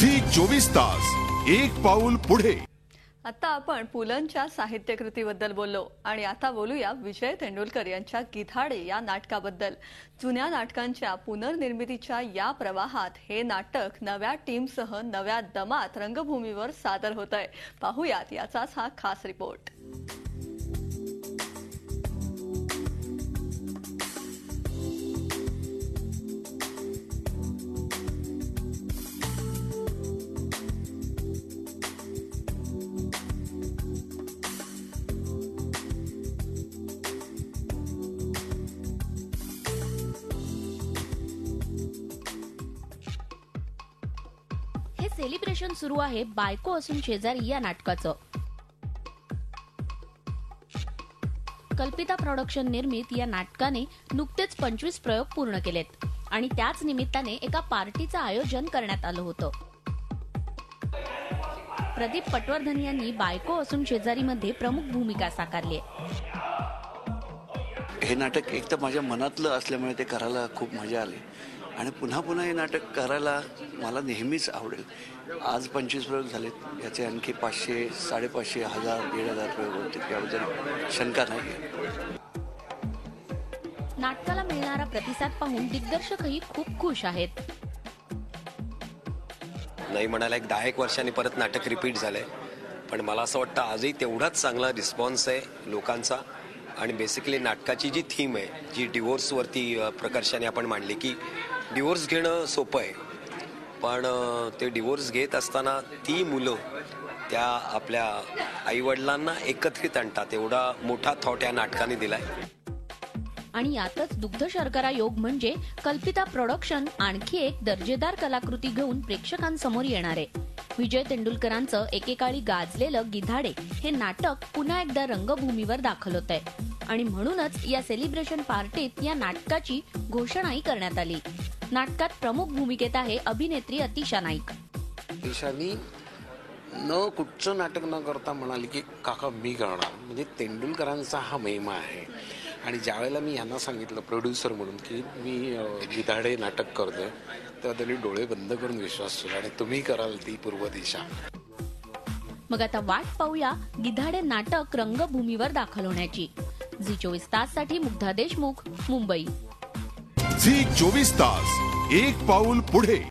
Zee 24 तास एक पाऊल पुढे। आता आपण पुलंच्या साहित्यकृतीबद्दल बोललो आणि आता बोलूया विजय तेंडुलकर यांच्या गिधाडे या नाटकाबद्दल। जुन्या नाटकांच्या पुनर्निर्मितीच्या या प्रवाहात हे नाटक नव्या टीमसह नव्या दमात रंगभूमीवर सादर होतंय। पाहूयात याचाच हा खास रिपोर्ट। हे सेलिब्रेशन सुरू आहे बायको असून शेजारी या नाटकाचं। कल्पिता प्रोडक्शन निर्मित या नाटकाने नुकतेच 25 प्रयोग पूर्ण केलेत आणि त्याच निमित्ताने एका पार्टीचं आयोजन करण्यात आलं होतं। प्रदीप पटवर्धन यांनी बायको असून शेजारी मध्ये प्रमुख भूमिका साकारली आहे। हे नाटक एक तर माझ्या मनातलं असल्यामुळे ते करायला खूप मजा आली आणि पुन्हा पुन्हा हे नाटक करायला मला नेहमीच आवडेल। आज 25 प्रयोग झालेत, याचे आणखी 500, 550, 1000, 1500 प्रयोग होतील, याबद्दल शंका नाही। नाटकाला मिळणारा प्रतिसाद पाहून दिग्दर्शकही खूप खुश आहेत। नाही म्हणाला एक 10 वर्षांनी परत नाटक रिपीट झालंय, पण मला असं वाटतं आजही तेवढाच चांगला रिस्पॉन्स आहे लोकांचा। आणि बेसिकली नाटकाची जी थीम आहे, जी डिवोर्सवरती प्रकर्षाने आपण मांडली की डिवोर्स घेणं सोपं आहे, पण ते डिवोर्स घेत असताना ती मुलं त्या आपल्या आईवडिलांना एकत्रित आणतात, एवढा मोठा थॉट या नाटकाने दिलाय। आणि यातच दुग्ध शर्करा योग म्हणजे कल्पिता प्रोडक्शन आणखी एक दर्जेदार कलाकृती घेऊन प्रेक्षकांसमोर येणार आहे। विजय तेंडुलकरांचं एकेकाळी गाजलेलं गिधाडे हे नाटक पुन्हा एकदा रंगभूमीवर दाखल होत आहे आणि म्हणूनच या सेलिब्रेशन पार्टीत या नाटकाची घोषणाही करण्यात आली। नाटकात प्रमुख भूमिकेत आहे अभिनेत्री अतिशा नाईक। अतिशानी न कुठचं नाटक न करता म्हणाली की काका मी करणार, म्हणजे तेंडुलकरांचा हा महिमा आहे। आणि ज्यावेळेला मी यांना सांगितलं प्रोड्युसर म्हणून की मी गिधाडे नाटक करतोय, तेव्हा त्यांनी डोळे बंद करून विश्वास ठेवला आणि तुम्ही कराल ती पूर्व दिशा। मग आता वाट पाहूया गिधाडे नाटक रंगभूमीवर दाखल होण्याची। झी 24 तास साठी मुग्धा देशमुख, मुंबई। झी 24 तास एक पाऊल पुढे।